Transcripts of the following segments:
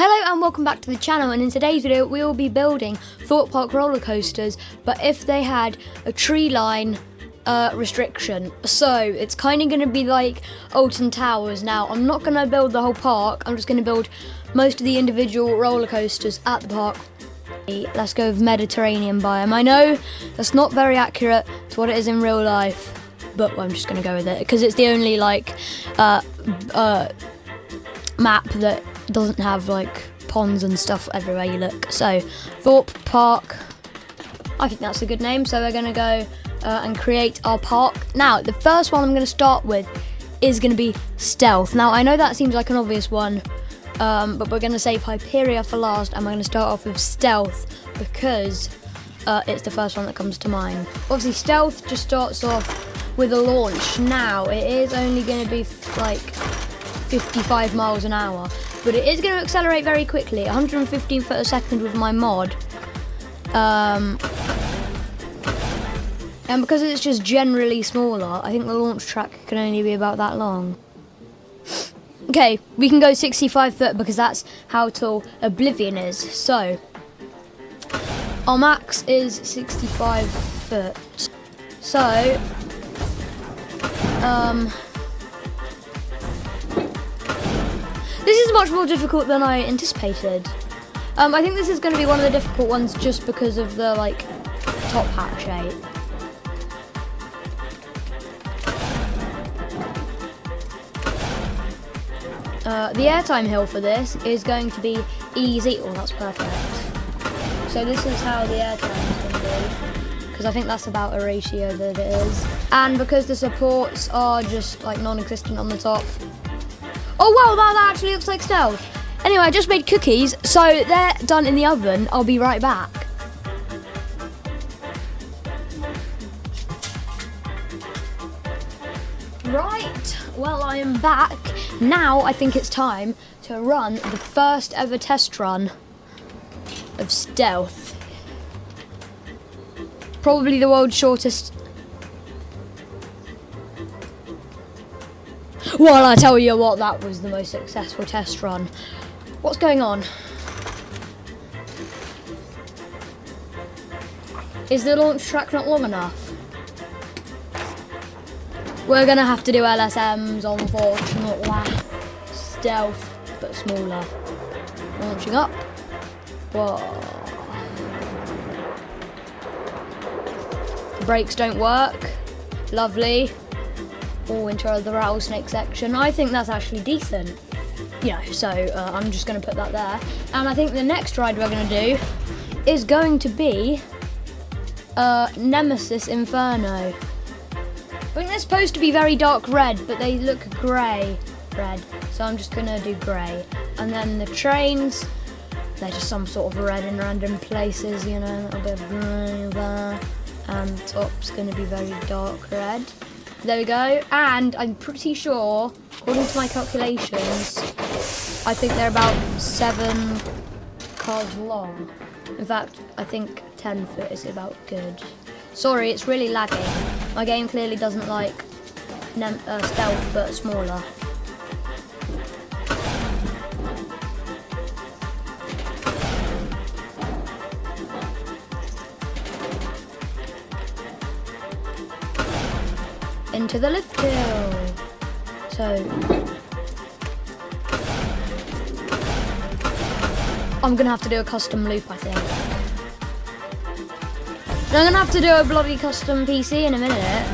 Hello and welcome back to the channel, and in today's video we will be building Thorpe Park roller coasters, but if they had a tree line restriction. So it's kind of going to be like ALTON towers. Now I'm not going to build the whole park, I'm just going to build most of the individual roller coasters at the park. Let's go with Mediterranean biome. I know that's not very accurate to what it is in real life, but I'm just going to go with it because it's the only like map that doesn't have like ponds and stuff everywhere you look. So Thorpe Park, I think that's a good name. So we're gonna go and create our park. Now the first one I'm gonna start with is gonna be stealth. Now I know that seems like an obvious one, but we're gonna save Hyperia for last, and we're gonna start off with stealth because it's the first one that comes to mind. Obviously stealth just starts off with a launch. Now it is only gonna be like 55 miles an hour, but it is going to accelerate very quickly, 115 foot a second with my mod. And because it's just generally smaller, I think the launch track can only be about that long. Okay, we can go 65 foot because that's how tall Oblivion is. So our max is 65 foot. So this is much more difficult than I anticipated. I think this is going to be one of the difficult ones just because of the like top hat shape. The airtime hill for this is going to be easy. Oh, that's perfect. So this is how the airtime is going to be, because I think that's about a ratio that it is. And because the supports are just like non-existent on the top. Oh wow, that actually looks like stealth. Anyway, I just made cookies, so they're done in the oven. I'll be right back. Right, well I am back. Now I think it's time to run the first ever test run of stealth. Probably the world's shortest. Well, I tell you what, that was the most successful test run. What's going on? Is the launch track not long enough? We're gonna have to do LSMs, unfortunately. Stealth, but smaller. Launching up. Whoa. The brakes don't work. Lovely. Oh, into the rattlesnake section. I think that's actually decent. You know, so I'm just going to put that there. And I think the next ride we're going to do is going to be Nemesis Inferno. I think they're supposed to be very dark red, but they look grey red. So I'm just going to do grey. And then the trains, they're just some sort of red in random places, you know, a little bit of grey there. And the top's going to be very dark red. There we go, and I'm pretty sure, according to my calculations, I think they're about 7 cars long. In fact, I think 10 foot is about good. Sorry, it's really lagging. My game clearly doesn't like stealth, but smaller. Into the lift hill. So I'm gonna have to do a custom loop, I think. And I'm gonna have to do a bloody custom PC in a minute.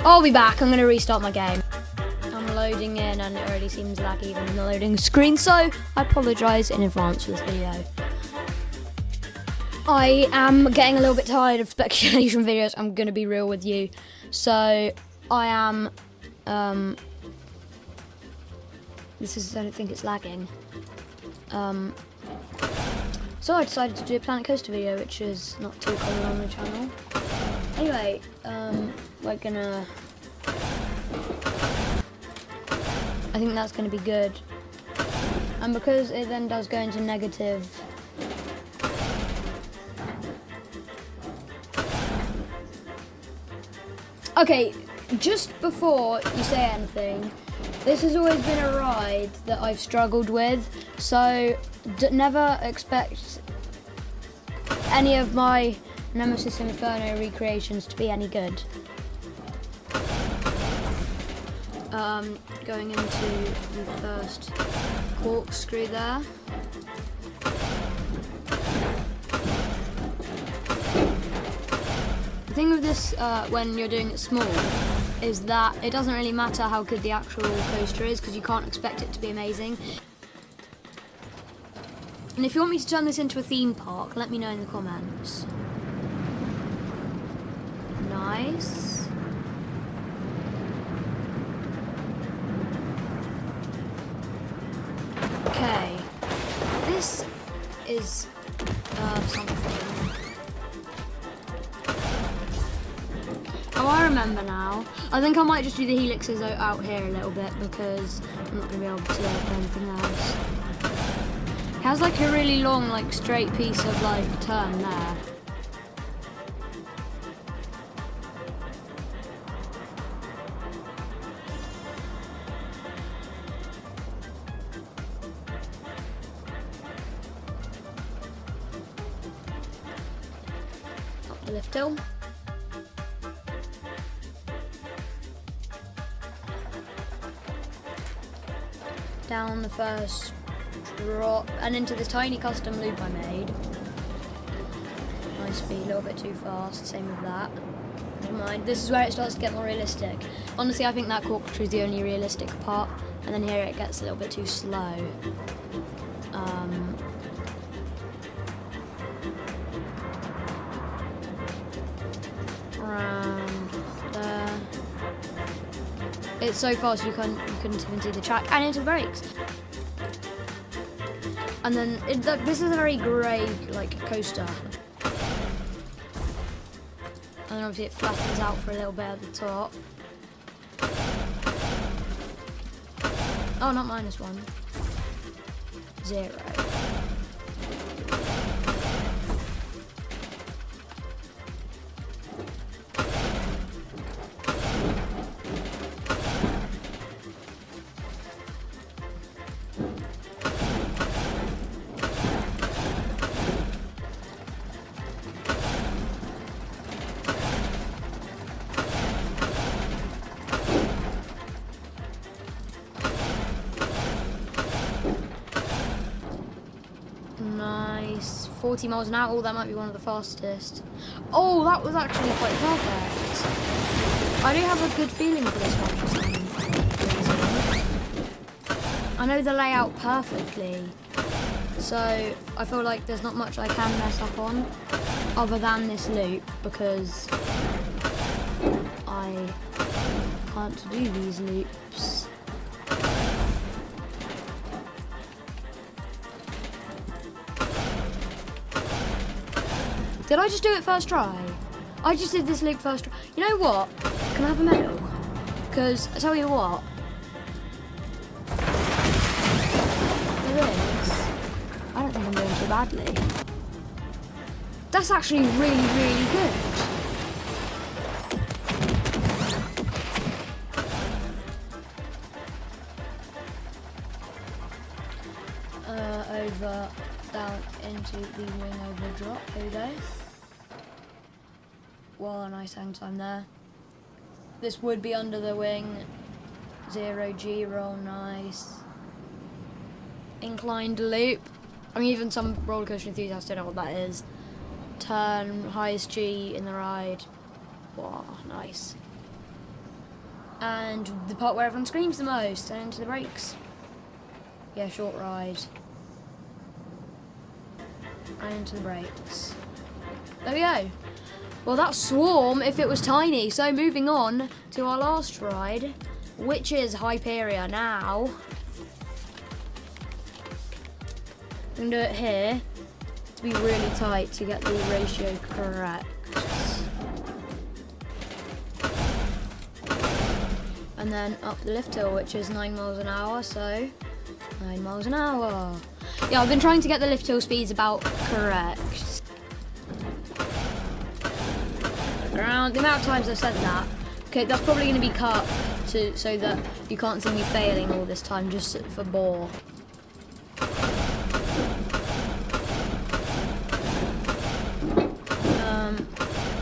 I'll be back. I'm gonna restart my game. Loading in, and it already seems laggy even in the loading screen, so I apologise in advance for this video. I am getting a little bit tired of speculation videos, I'm going to be real with you. So I am I don't think it's lagging. So I decided to do a Planet Coaster video, which is not too common on the channel. Anyway, we're gonna, I think that's going to be good. And because it then does go into negative, Okay, just before you say anything, this has always been a ride that I've struggled with, so never expect any of my Nemesis Inferno recreations to be any good. Going into the first corkscrew there. The thing with this, when you're doing it small, is that it doesn't really matter how good the actual coaster is, because you can't expect it to be amazing. And if you want me to turn this into a theme park, let me know in the comments. Nice. Okay, this is something. Oh, I remember now. I think I might just do the helixes out here a little bit because I'm not going to be able to do anything else. It has like a really long, like straight piece of like turn there. Up the lift hill. Down the first drop and into this tiny custom loop I made. Nice speed, a little bit too fast, same with that. Never mind, this is where it starts to get more realistic. Honestly, I think that corkscrew is the only realistic part, and then here it gets a little bit too slow. Around there. It's so fast you couldn't even see the track, and into the brakes. And then this is a very grey like coaster. And then obviously it flattens out for a little bit at the top. Oh, not -1. 0. Nice. 40 miles an hour. Oh, that might be one of the fastest. Oh, that was actually quite perfect. I do have a good feeling for this one. I know the layout perfectly, so I feel like there's not much I can mess up on other than this loop, because I can't do these loops. Did I just do it first try? I just did this loop first try. You know what? Can I have a medal? Because I tell you what. For this, I don't think I'm doing too badly. That's actually really, really good. Over, down into the wing over drop. Here we go. Well, a nice hang time there. This would be under the wing. 0G roll, nice. Inclined loop. I mean, even some roller coaster enthusiasts don't know what that is. Turn, highest G in the ride. Wow, nice. And the part where everyone screams the most, and into the brakes. Yeah, short ride. And into the brakes. There we go. Well, that's Swarm if it was tiny. So moving on to our last ride, which is Hyperia now. I'm gonna do it here to be really tight to get the ratio correct. And then up the lift hill, which is 9 miles an hour, so 9 miles an hour. Yeah, I've been trying to get the lift hill speeds about correct. Around the amount of times I've said that, Okay, that's probably going to be cut so that you can't see me failing all this time, just for bore.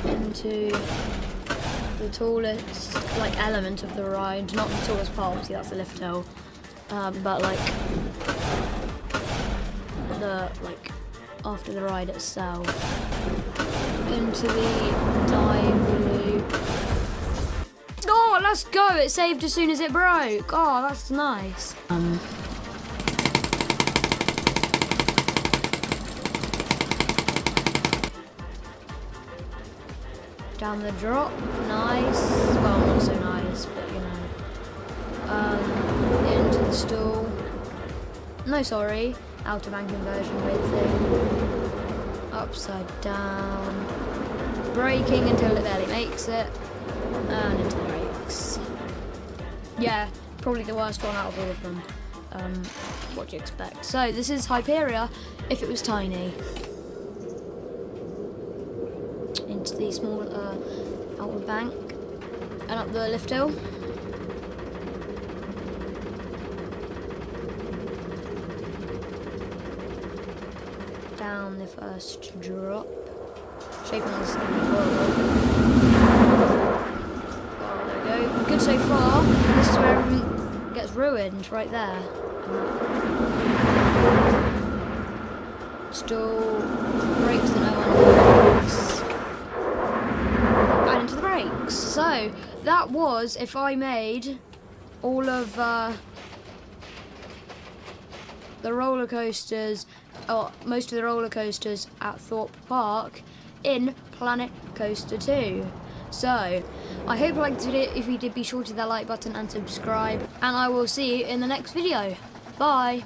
Into the tallest element of the ride, not the tallest part, obviously that's the lift hill, but after the ride itself, into the dive loop. Oh, let's go! It saved as soon as it broke. Oh, that's nice. Down the drop, nice. Well, not so nice, but you know. Into the stall. No, sorry. Outer bank inversion weight thing. Upside down. Braking until it barely makes it. And into the brakes. Yeah, probably the worst one out of all of them. What do you expect? So, this is Hyperia if it was tiny. Into the small outward bank and up the lift hill. Down the first drop. Shaping on the skin. Oh, there we go. Good so far. This is where everything gets ruined, right there. Still brakes that no one likes. And into the brakes. So that was if I made all of the roller coasters, or most of the roller coasters at Thorpe Park in Planet Coaster 2. So I hope you liked the video. If you did, be sure to hit that like button and subscribe, and I will see you in the next video. Bye.